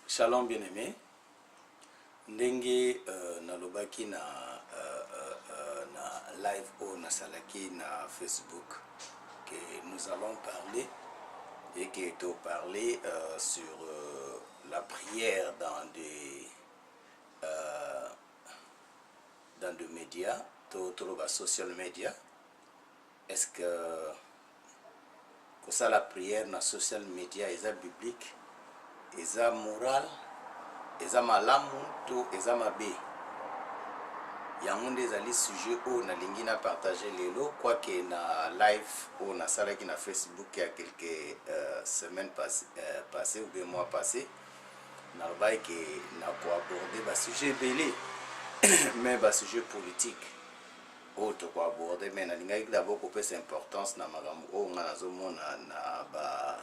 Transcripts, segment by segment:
Shalom bien-aimé. Ndenge nalobaki na live ou na salaki na Facebook que nous allons parler et que tu parler sur la prière dans des médias, tout les social media. Est-ce que ça la prière dans social media est biblique, est moral, est malamu, tout est mabe. Yango ndezali sujet o na lingi na partager lelo quoi que na live ou na sala qui na Facebook il y a quelques semaines passées ou bien mois passés na bail que na ko aborder ba sujet belé mais ba sujet politique autre ko aborder mais na linga d'abord ko pesa importance na magambo o ngana zo mona na ba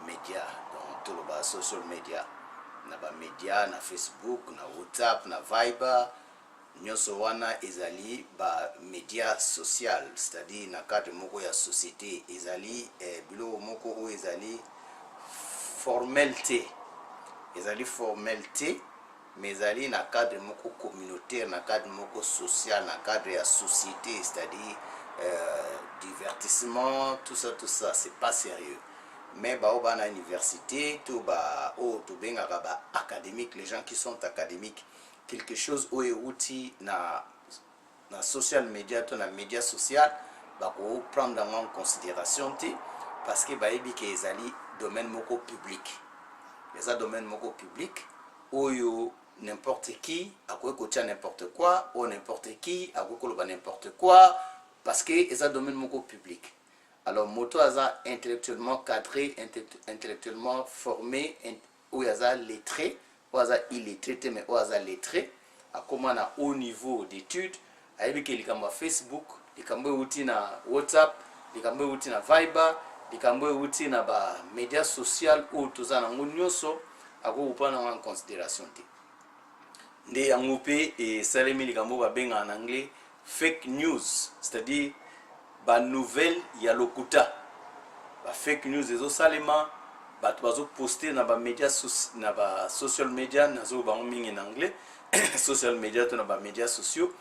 média donc tout le social media na ba média na Facebook na WhatsApp na Viber nyonso wana ezali ba média social, c'est-à-dire na cadre moko ya société ezali bilo moko o ezali formalité mais ezali na cadre moko communautaire, na cadre moko social, na cadre ya société, c'est-à-dire divertissement, tout ça c'est pas sérieux. Mais ba oba na université tout ba o to benga ba académique, les gens qui sont académiques, quelque chose où est outil na social media, to na média social ba ko prendre en considération parce que ba ebi ke ezali domaine moko public. Les domaine moko public où n'importe qui a quoi kotia n'importe quoi ou n'importe qui a quoi koloba n'importe quoi parce que les domaine moko public. Alors moto aza intellectuellement cadré, intellectuellement formé, ou aza lettré, ou aza illettré mais ou aza lettré, à comment na haut niveau d'études, aibi ke likambo Facebook, likambo outi na WhatsApp, likambo outi na Viber, likambo outi na ba médias social ou toza na nyonso ako upana en considération te. Nde yango pe et salemi likambo ba benga en anglais fake news, c'est-à-dire ba nouvelle ya lokuta, ba fake news ezo salema bato bazo poster na ba médias na ba social media nazo ba mingi en anglais social media to na ba médias sociaux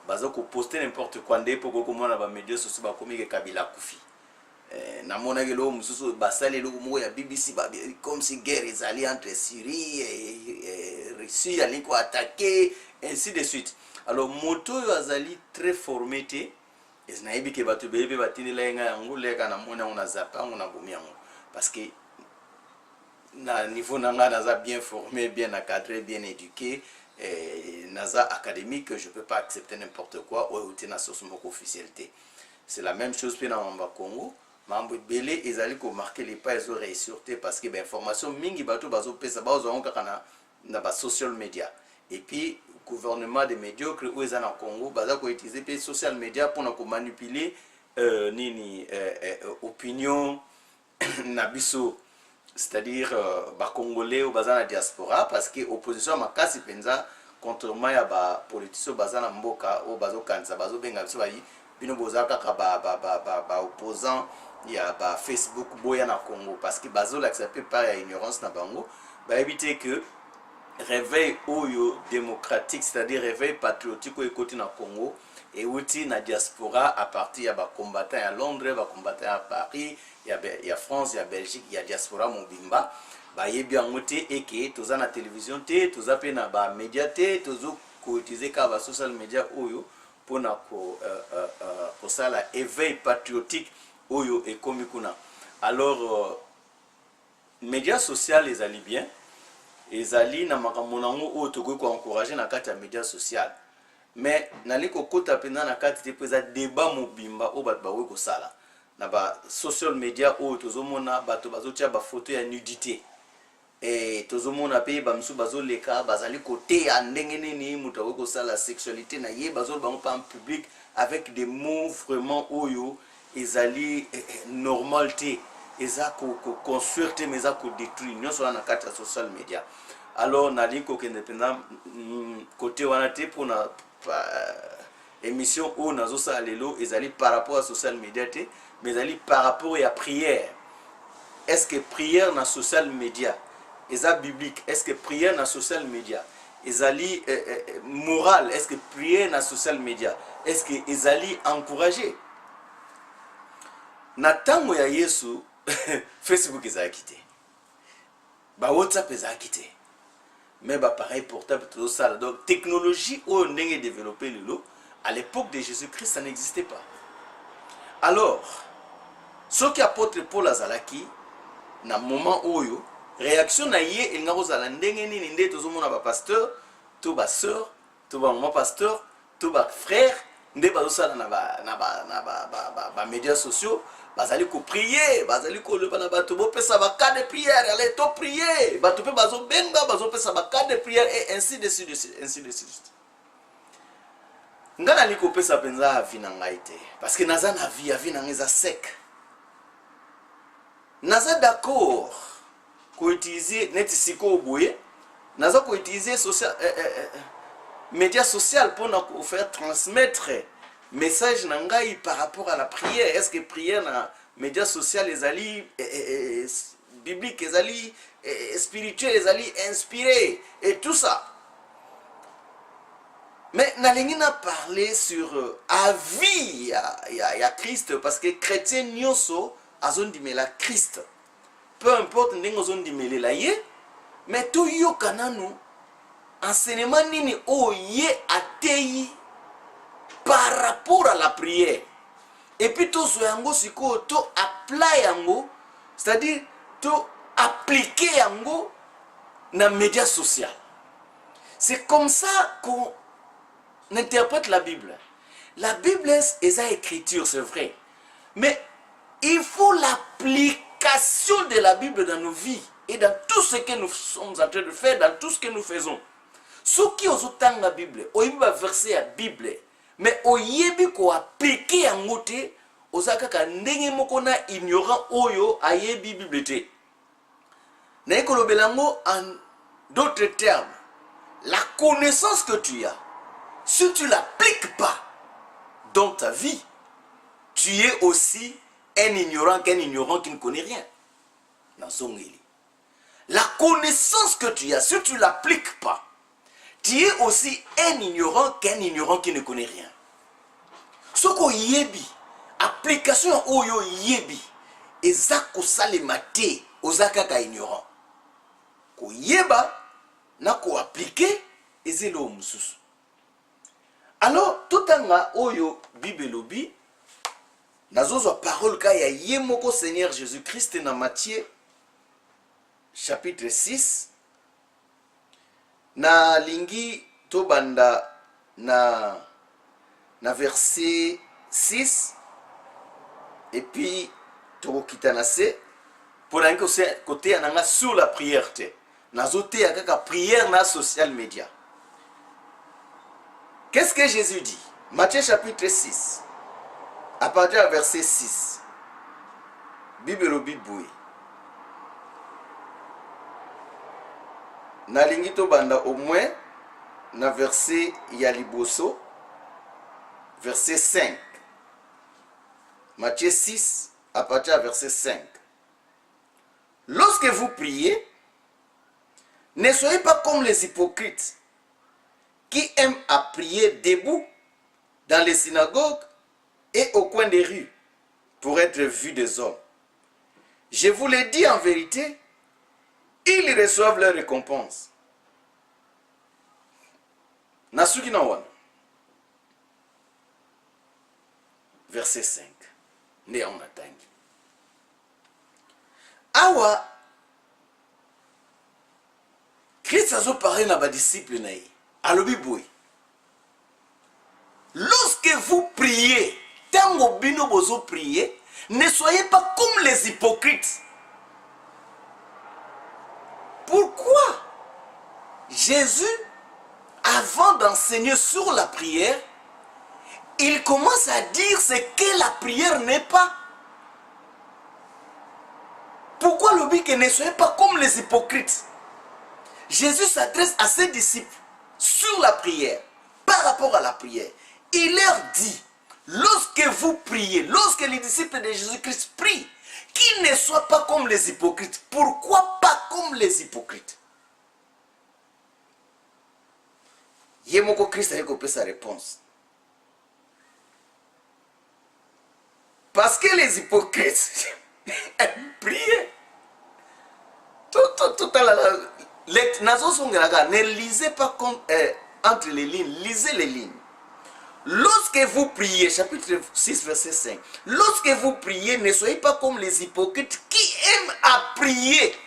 bazo ko poster n'importe quoi nde poko ko mona ba médias sociaux ba komi ke Kabila kufi na mona ke lo mususu ba sale lo mo ya BBC ba comme si guerre ezali entre Syrie et Russie ali ko attaquer ainsi de suite. Alors moto yo azali très formaté eznayibi ke bato bebe batini la nga yango leka na mona on a zappa on a bomi yango parce que na niveau nanga naza bien formé, bien encadré, bien éduqué naza académique, je peux pas accepter n'importe quoi ou outi na source moko officialité. C'est la même chose puis na Mamba Congo mambo belé ezali ko marquer les pas ezo réussirté parce que ben information mingi bato bazo pesa bazo kaka na ba social media et puis gouvernement des médiocres où ils en ont Congo baza ko utiliser les social media pour na ko manipuler opinion na biso, c'est-à-dire ba congolais ou baza na diaspora parce que opposition makasi penza contrairement ya ba politiciens baza na mboka ou bazo kanza bazo benga biso bayi bino boza kaka ba opposant ya ba Facebook boya na Congo parce que bazo l'accepter par ya ignorance na bango ba éviter que réveil oyo démocratique, c'est-à-dire réveil patriotique au côté na Congo et outil na diaspora à partir ya ba combattants à Londres, ba combattants à Paris, il y a France, il y a Belgique, il y a diaspora mobimba ba yebi ngote et que toza na télévision te toza pe na ba média te tozo ko utiliser ka ba social media oyo pona ko sala éveil patriotique oyo et komi kuna. Alors médias sociaux les ali bien ezali na makambo nango oyo tokoki ko encourager na kati ya médias social mais nali ko kota pena na kati te peza débat mobimba o bato bawe ko sala na ba social media oyo tozomona bato bazotia ba photo ya nudité et tozomona pe ba msu bazoleka bazali côté ya ndenge nini muto awe ko sala sexualité na ye bazol bango pa en public avec des mots vraiment oyo ezali normalité eza ko construire te mais eza ko détruire nyonso na kati ya social media. Alors nali ko kende pena côté wana te pour na émission où nazo sala lelo ezali par rapport à social media te mais ezali par rapport à prière. est-ce que prière dans social media est biblique? Est-ce que prière dans social media ezali moral? Est-ce que prière dans social media est-ce que ezali encouragé? Na tango ya Yesu Facebook ezalaki te, ba WhatsApp ezalaki te, mais ba pareil portable tout ça. Donc technologie oyo ndenge développé lelo, à l'époque de Jésus-Christ ça n'existait pas. Alors ce qui apôtre Paul azalaki na moment oyo réaction na ye elinga kozala ndenge nini nde tozomona ba pasteur to ba sœur to ba maman pasteur to ba frère nde bazosala na ba médias sociaux, bazali ko prier, bazali ko leba na bato bo pesa ba cas de prière, allez to prier, bato pe bazo benga bazo pesa ba cas de prière et ainsi de suite, ainsi de suite. Ngana liko pesa penza avi na ngai te parce que naza na vie avi na ngeza sec. Naza d'accord ko utiliser net siko boye, naza ko utiliser social médias social pour nous faire transmettre message nangai par rapport à la prière. Est-ce que prière na médias social les alliés bibliques, les alliés spirituels, les alliés inspirés et tout ça. Mais nalingina parler sur avis ya Christ parce que chrétien nyoso azon dimela Christ. Peu importe ndenge azon dimela ye, mais tout yo kananu enseignement nini oye atei par rapport à la prière. Et puis tout ce yango siko to apply yango, c'est-à-dire to appliquer yango na médias sociaux. C'est comme ça qu'on interprète la Bible. La Bible est sa écriture, c'est vrai. Mais il faut l'application de la Bible dans nos vies et dans tout ce que nous sommes en train de faire, dans tout ce que nous faisons. Ce qui est autant la Bible, oyebi ba verset la Bible, mais oyebi ko appliquer en ngote, ozaka ka ndenge moko na ignorant oyo ayebi Bible te. Na ekolobelango en d'autres termes, la connaissance que tu as, si tu l'appliques pas dans ta vie, tu es aussi un ignorant qu'un ignorant qui ne connaît rien. Dans son île. La connaissance que tu as, si tu l'appliques pas, tu es aussi un ignorant qu'un ignorant qui ne connaît rien. Ce qu'on yebi, application oyo yebi, ezako salemate, ozaka ka ignorant. Ko yeba, na ko appliquer, ezelo mususu. Alors, tout anga oyo bibelobi, nazozo parole ka ya yemoko Seigneur Jésus-Christ na Matthieu, chapitre 6, na lingi tobanda na verset 6 et puis tokokita na se pour un côté ananga sur la prière te nazote ya kaka prière na social media. Qu'est-ce que Jésus dit? Matthieu chapitre 6 à partir du verset 6. Bible biboué. Na lingi to banda au moins na verset yaliboso verset 5. Matthieu 6 à partir du verset 5. Lorsque vous priez, ne soyez pas comme les hypocrites qui aiment à prier debout dans les synagogues et au coin des rues pour être vus des hommes. Je vous le dis en vérité, ils reçoivent leur récompense. Nasuki na wana. Verset 5. Ne on attend. Awa Christ a parlé na ba disciple na ye. Alobi boy. Lorsque vous priez, tango bino bozo prier, ne soyez pas comme les hypocrites. Pourquoi Jésus, avant d'enseigner sur la prière, il commence à dire ce que la prière n'est pas. Pourquoi le but que ne soyez pas comme les hypocrites? Jésus s'adresse à ses disciples sur la prière, par rapport à la prière. Il leur dit, lorsque vous priez, lorsque les disciples de Jésus-Christ prient, Qui ne soit pas comme les hypocrites. Pourquoi pas comme les hypocrites? Yemoko Christ a coupé sa réponse. Parce que les hypocrites priaient. Tout à l'heure, ne lisez pas comme, entre les lignes, lisez les lignes. Lorsque vous priez, chapitre 6, verset 5, lorsque vous priez, ne soyez pas comme les hypocrites qui aiment à prier.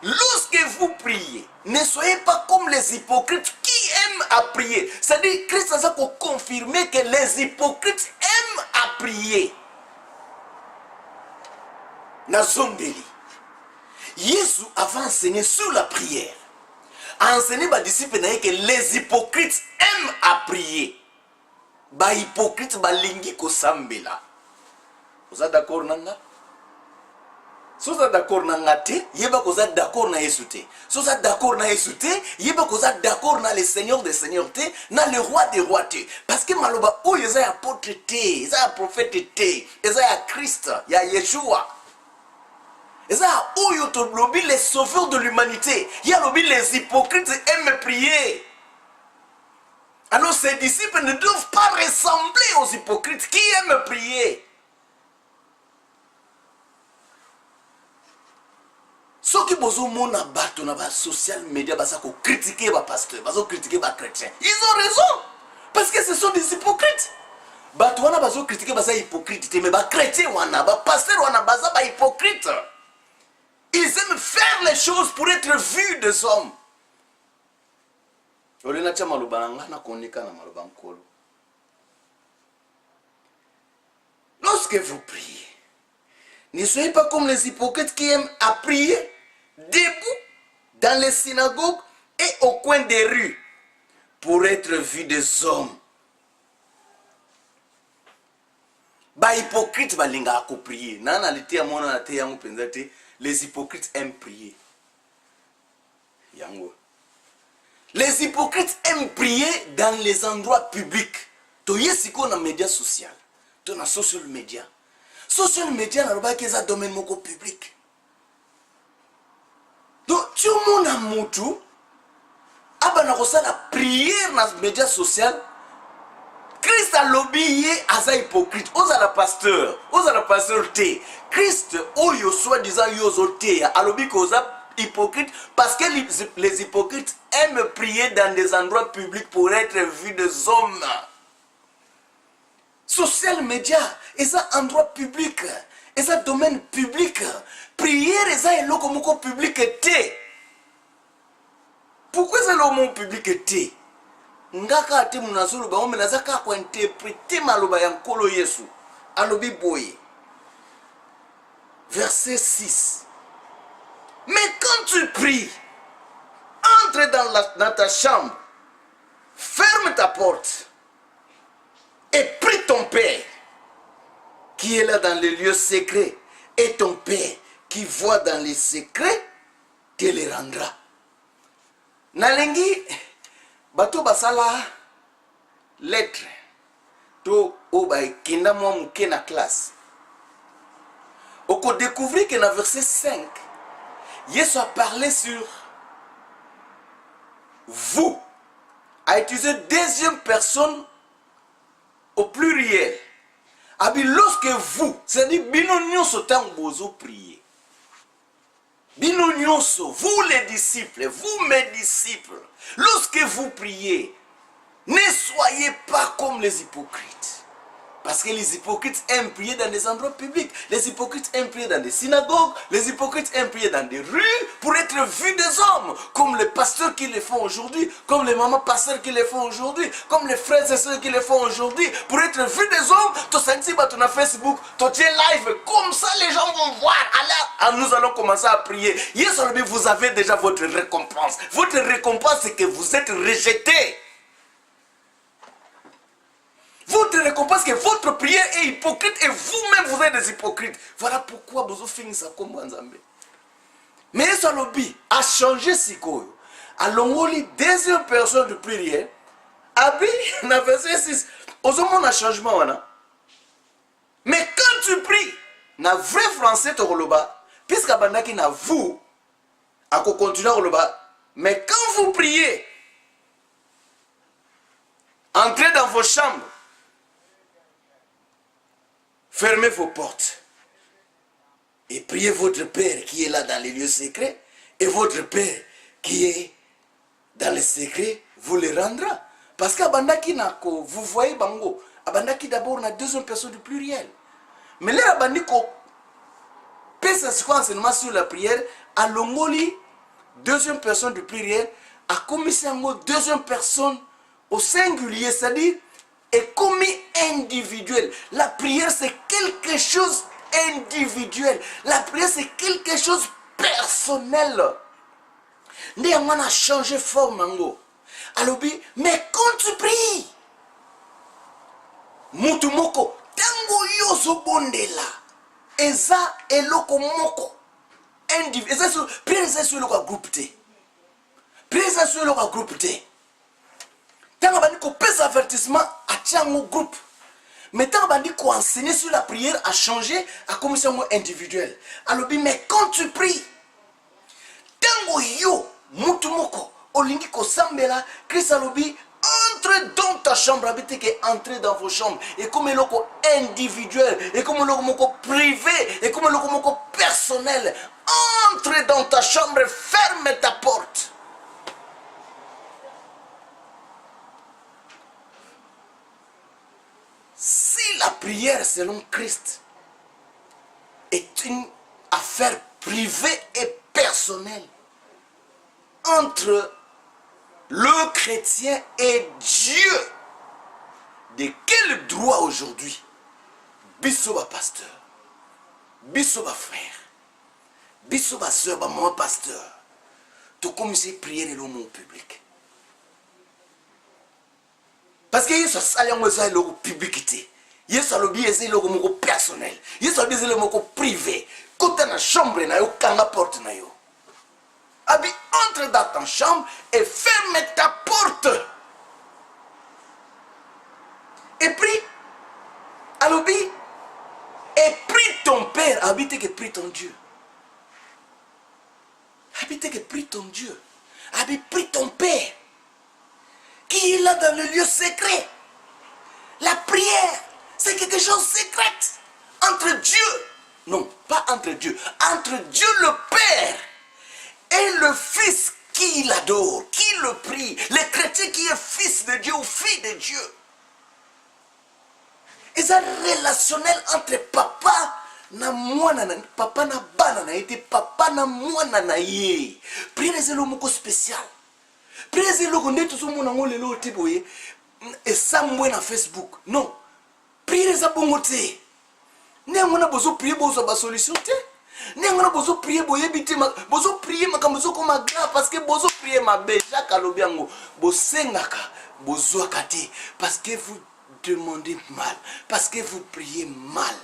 Lorsque vous priez, ne soyez pas comme les hypocrites qui aiment à prier. C'est-à-dire, Christ a confirmé que les hypocrites aiment à prier. Nazombeli. Jésus avait enseigné sur la prière. A enseigné aux disciples que les hypocrites aiment à prier. Ba hypocrite balingi kosambela. Vous êtes d'accord nanga? Si vous êtes d'accord nanga te, yeba ko êtes d'accord na Yesu te. Si vous êtes d'accord na Yesu te, yeba ko êtes d'accord na le Seigneur des Seigneurs te, na le roi des rois te. Parce que maloba o yeza ya apôtre te, yeza ya prophète te, yeza ya Christ, ya Yeshua. Et ça, où il les sauveurs de l'humanité. Il y a les hypocrites aiment prier. Alors ces disciples ne doivent pas ressembler aux hypocrites qui aiment prier. Ceux qui ont des social media, ils critiquer les pasteurs, ils critiquer les chrétiens. Ils ont raison. Parce que ce sont des hypocrites. Ils critiquer les hypocrites. Mais les chrétiens, les pasteurs, les hypocrites. Ils aiment faire les choses pour être vus des hommes. Lorsque vous priez, ne soyez pas comme les hypocrites qui aiment à prier debout dans les synagogues et au coin des rues pour être vus des hommes. Ba hypocrite balinga ko prier. Nana liti amona na te yango penzate. Les hypocrites aiment prier. Yango. Les hypocrites aiment prier dans les endroits publics. To yesiko na médias sociaux. To na social media. Social media na roba keza domaine moko public. Donc tu mona mutu aba na kosala prière na médias sociaux. Christ a lobbyé à sa hypocrite. Osa la pasteur T. Christ, oyo soi-disant yozo T. A lobby kosa hypocrite parce que les hypocrites aiment prier dans des endroits publics pour être vus des hommes. Social media, et ça endroit public, et ça domaine public. Prière, et ça est lokomoko public T. Pourquoi c'est le mot public T? Ngaka ati munazulu ba omenazaka kwa interpréter maloba ya nkolo Yesu alobi boye verset 6. Mais quand tu pries, entre dans ta chambre, ferme ta porte et prie ton Père qui est là dans les lieux secrets, et ton Père qui voit dans les secrets te les rendra. Nalengi bato basala lettre to obay kinda mwa muke na classe. Oko découvrir que dans verset 5, Jésus a parlé sur vous, a utilisé deuxième personne au pluriel. Abi lorsque vous, c'est-à-dire bino nyonso tango bozo prier. Bino nyonso, vous les disciples, vous mes disciples, lorsque vous priez, ne soyez pas comme les hypocrites. Parce que les hypocrites aiment prier dans des endroits publics. Les hypocrites aiment prier dans des synagogues. Les hypocrites aiment prier dans des rues pour être vus des hommes. Comme les pasteurs qui le font aujourd'hui. Comme les mamans pasteurs qui le font aujourd'hui. Comme les frères et sœurs qui le font aujourd'hui. Pour être vus des hommes. Tu senti sur Facebook. Tu es live. Comme ça les gens vont voir. Alors nous allons commencer à prier. Yes, vous avez déjà votre récompense. Votre récompense c'est que vous êtes rejetés. Votre récompense que votre prière est hypocrite et vous-même vous êtes des hypocrites. Voilà pourquoi vous finissez ça comme Nzambe. Mais Salobi a changé Sikoyo. A l'ongoli deuxième personne de prière. Abi na verset 6. Osomon a changement wana. Mais quand tu pries, na vrai français tokoloba, puisque abandaki na vous, à continuer à mais quand vous priez, entrez dans vos chambres, fermez vos portes et priez votre Père qui est là dans les lieux secrets, et votre Père qui est dans les secrets vous le rendra. Parce qu'abandaki nako, vous voyez bango, abandaki d'abord na deuxième personne du pluriel. Mais là abandiko pèse ce enseignement sur la prière à l'ongoli deuxième personne du pluriel a commis un mot deuxième personne au singulier, c'est-à-dire est commis individuel. La prière c'est quelque chose individuel. La prière c'est quelque chose personnel. Néanmoins a changé forme mango. Alors mais quand tu pries, mutu moko tango yoso bondela eza eloko moko individuel. Eza prière eza sur le groupe T. Prière eza sur le groupe T. Tango bandi ko pesa avertissement a tiango groupe. Mais tango bandi ko enseigner sur la prière a changé à commission individuelle. Alors mais quand tu pries, tango yo mutu moko olingi ko sambela Christ alobi entre dans ta chambre, habitez que entrer dans vos chambres et comme le individuel et comme le privé et comme le personnel, entre dans ta chambre, ferme ta porte. Si la prière selon Christ est une affaire privée et personnelle entre le chrétien et Dieu, de quel droit aujourd'hui biso pasteur, biso frère, biso soeur, maman pasteur, tu commences à prier le mot public? Parce que Yesu a le publicité. Yesu a le personnel. Yesu a le mot privé. Quand tu as une chambre, tu as une porte. Abi, entre dans ta chambre et ferme ta porte. Et prie. Alobi. Et prie ton Père. Habite que prie ton Dieu. Habite que prie ton Dieu. Habite prie ton Père. Qui est là dans le lieu secret. La prière, c'est quelque chose de secret. Entre Dieu. Non, pas entre Dieu. Entre Dieu le Père. Et le Fils qui l'adore, qui le prie, le chrétien qui est fils de Dieu ou fille de Dieu. Et ça relationnel entre papa na mwana na papa na bana na été papa na mwana na ye. Prière c'est le mot spécial. Prière c'est le konde tout ce monde ngole lo tiboye et ça moi na Facebook. Non. Prière ça bongote. Ne ngona bozo prier bozo ba solution te. N'engana bozo prier boye bitima bozo prier makambozo ko magra parce que bozo prier mabe Jacques alobiango bosengaka bozo akate parce que vous demandez mal, parce que vous priez mal.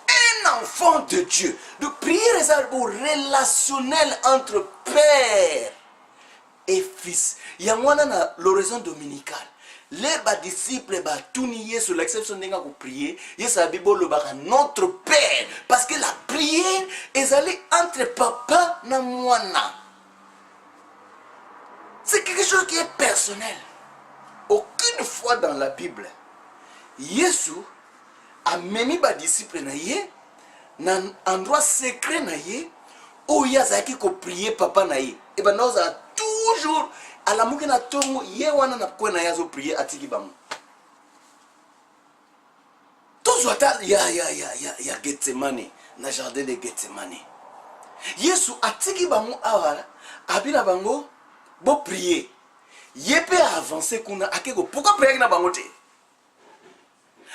Un enfant de Dieu, de prier est un relationnel entre père et fils. Il y a une l'horizon dominical. Les disciples batunier sur l'exception de prier, ils savent notre Père parce que la prière est allée entre papa et mwana. C'est quelque chose qui est personnel. Aucune fois dans la Bible, Jésus a même les disciples dans un endroit secret où il y a qui prier papa et ben nous a toujours à la mouke na tongo ye wana na ko na yazo prier atiki bango toujours ata ya Gethsemane na jardin de Gethsemane Yesu atiki bango awala abina bango bo prier ye peut avancer kuna akeko pourquoi prier na bango te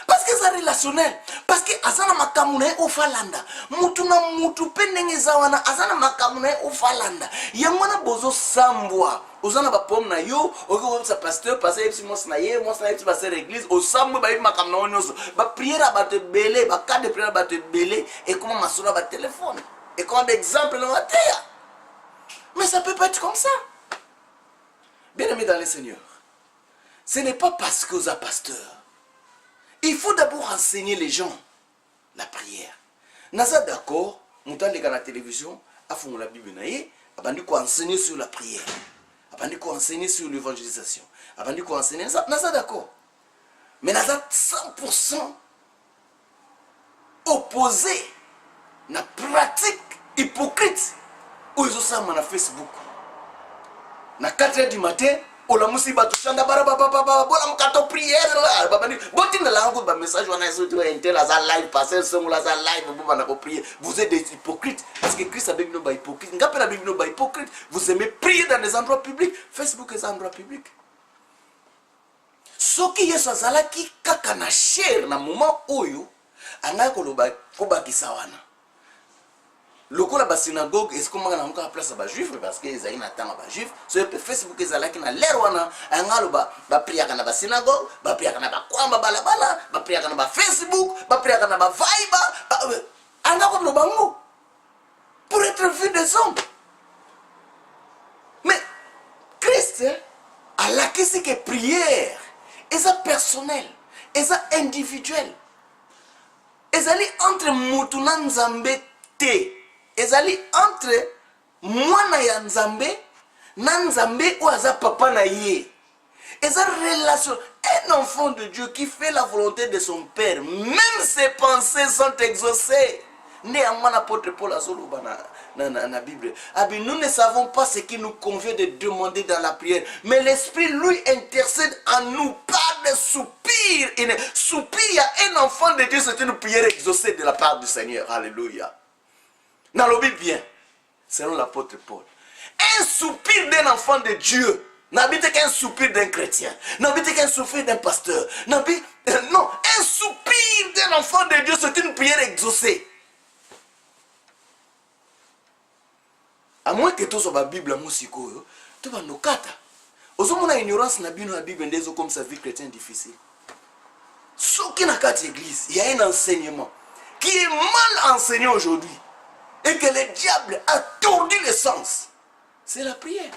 parce que c'est relationnel parce que azana makamuna e ofalanda mutu na mutu pendenge zawana azana makamuna e ofalanda yangwana bozo sambwa ozana ba pom na yo oko sa pasteur passer epsi mos na ye mos na epsi passer l'église au sambwa ba makamuna onyoso ba prière ba te belé ba cas de prière ba te belé et comment masura ba téléphone et comme d'exemple dans la terre. Mais ça peut pas être comme ça. Bien aimé dans le Seigneur, ce n'est pas parce que vous êtes pasteur Il faut d'abord enseigner les gens la prière. Naza d'accord, montant les gars à la télévision, à fond la Bible naïe, abandi quoi enseigner sur la prière, abandi quoi enseigner sur l'évangélisation, abandi quoi enseigner ça, naza d'accord. Mais naza 100% opposé na pratique hypocrite où ils ont ça na Facebook. Na 4h du matin, ola musiba to chanda bara baba bola mukato prière là babani botinga la ngo ba message wana eso to intel za live passer son la za live boba na ko prier. Vous êtes des hypocrites parce que Christ a bien ba hypocrite. Ngapela bien ba hypocrite. Vous aimez prier dans des endroits publics. Facebook est un endroit public. Soki yesu azalaki kaka na share na moment oyo anga koloba kobakisa wana. Lokola ba synagogue est comme na muka place ba juif parce que ezali na tanga ba juif so Facebook ezalaki na lero wana angalo ba priaka na ba synagogue ba priaka na ba kwamba balabala ba priaka na ba Facebook ba priaka na ba Viber anga ko no bango pour être vu des hommes. Mais Christ a la question que prière est personnel est individuel ezali entre mutuna nzambe te ezali entre mwana ya nzambe na nzambe ou aza papa na ye. Eza relation. Un enfant de Dieu qui fait la volonté de son père, même ses pensées sont exaucées. Néanmoins, l'apôtre Paul a na Bible. Nous ne savons pas ce qui nous convient de demander dans la prière, mais l'Esprit lui intercède en nous par des soupirs. Et les soupirs, il y a un enfant de Dieu, c'est une prière exaucée de la part du Seigneur. Alléluia. Dans le Bible bien, selon l'apôtre Paul. Un soupir d'un enfant de Dieu n'habite qu'un soupir d'un chrétien, n'habite qu'un soupir d'un pasteur. Non, un soupir d'un enfant de Dieu, c'est une prière exaucée. À moins que tout soit la Bible, tout va nous kata. Aux a ignorance na bino la Bible ndezo comme sa vie chrétienne difficile. Sauf qu'il n'a qu'à l'église, il y a un enseignement qui est mal enseigné aujourd'hui et que le diable a tordu le sens. C'est la prière.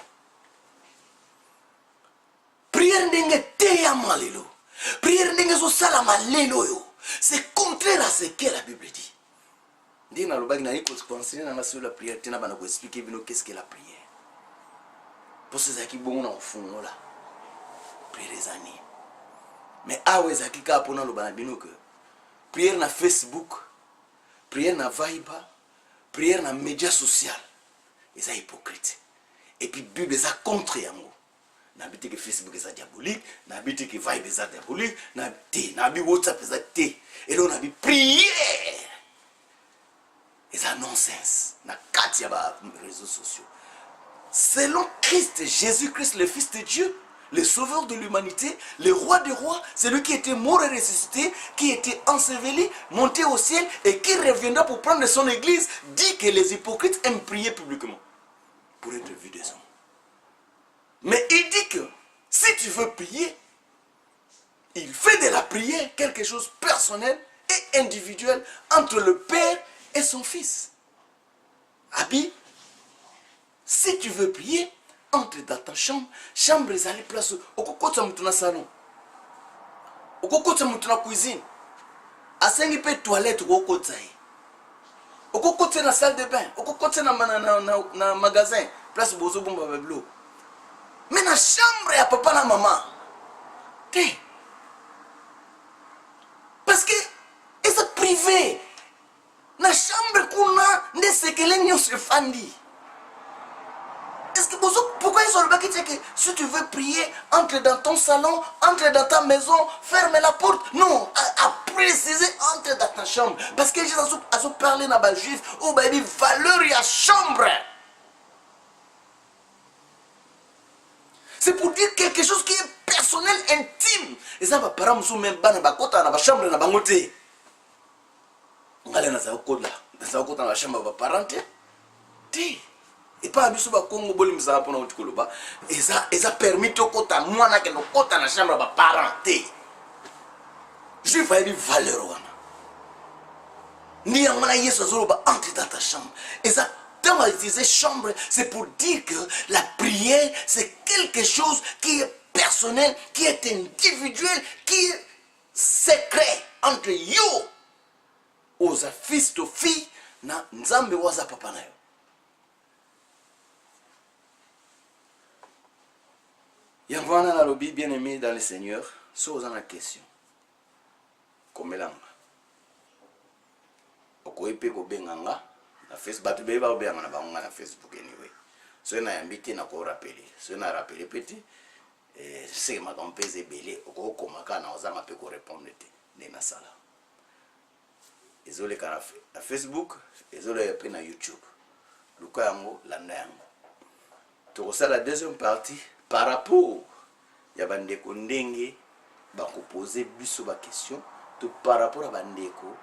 Prière ndenge te ya malelo. Prière ndenge zo sala malelo yo. C'est contraire à ce que la Bible dit. Ndina lobaki na yiko enseigner na sur la prière, tena bana ko expliquer bino qu'est-ce que la prière. Pour ces qui bon na fond là. Prière des années. Mais awe zaki ka pona lobana bino que prière na Facebook, prière na Viber, prière na médias sociaux. Ils sont hypocrites. Et puis Bible est contre yango. N'habite que Facebook est diabolique, n'habite que Viber est diabolique, n'habite WhatsApp est té. Et là on a dit prière. Et ça nonsense. Na katia ba réseaux sociaux. Selon Christ, Jésus-Christ, le Fils de Dieu, le Sauveur de l'humanité, le Roi des rois, celui qui était mort et ressuscité, qui était enseveli, monté au ciel et qui reviendra pour prendre son église, dit que les hypocrites aiment prier publiquement pour être vus des hommes. Mais il dit que si tu veux prier, il fait de la prière quelque chose de personnel et individuel entre le Père et son Fils. Abi, si tu veux prier, entre dans ta chambre. Chambre est allée place au cocotte dans salon. Au cocotte dans la cuisine. À 5 peu toilette au cocotte. Au cocotte dans la salle de bain. Au cocotte dans le magasin. Place bozo bomba beblo. Mais dans la chambre, il y a papa et maman. Parce que c'est privé. Dans la chambre, il y a ce que se fandi. Est-ce que pourquoi ils ont le bac que si tu veux prier, entre dans ton salon, entre dans ta maison, ferme la porte. Non, à préciser, entre dans ta chambre. Parce que Jésus a parlé dans le juif, ou bien il valeur y a chambre. C'est pour dire quelque chose qui est personnel, intime. Et ça va par exemple même dans la chambre, dans la montée. On va aller dans la chambre, dans la parente. Et pas abiso ba Congo boli misa pona utikoloba eza permis to kota mwana ke no kota na chambre ba parenté. Je vais dire valeur wana. Ni amana Yesu azoloba entre dans ta chambre. Eza dans la disait chambre, c'est pour dire que la prière c'est quelque chose qui est personnel, qui est individuel, qui est secret entre yo oza fils to fille na nzambe waza papa na yo. Yango wana na lobi bien aimé dans le Seigneur, so oza na question komelanga okoyepe kobenganga na Facebook, batu be ba obenga na bango na Facebook anyway. So na yambite na ko rappeler, so na rappeler petit c'est ma compèse belé oko komaka na oza mape ko répondre te ne na sala. Ezole kana na Facebook, ezole pe na YouTube. Luka yango landa yango. To ça la deuxième partie par rapport ya bandeko ndenge ba ko poser biso ba question to par rapport à bandeko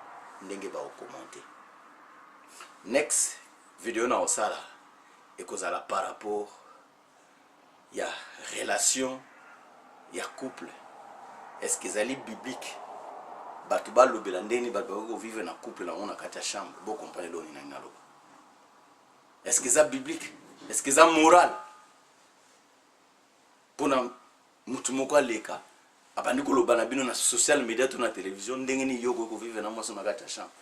ndenge ba ko commenter. Next vidéo na osala ekozala par rapport ya relation ya couple. Est-ce que ezali biblique? Batu ba lobela ndeni batu ba vivre na couple na ona kati ya chambre bo comprendre loni na ngalo. Est-ce que ça biblique? Est-ce que ça moral? Pona mutu moko aleka abandi koloba na bino na social media to na télévision ndenge ni yoko ko vivre na mwaso na kati ya chambre.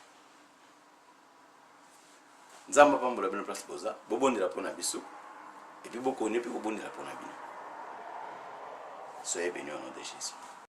Nzamba pambola bino place boza bobondela pona biso et puis boko ne pe kobondela pona bino. Soyez bénis au nom de Jésus.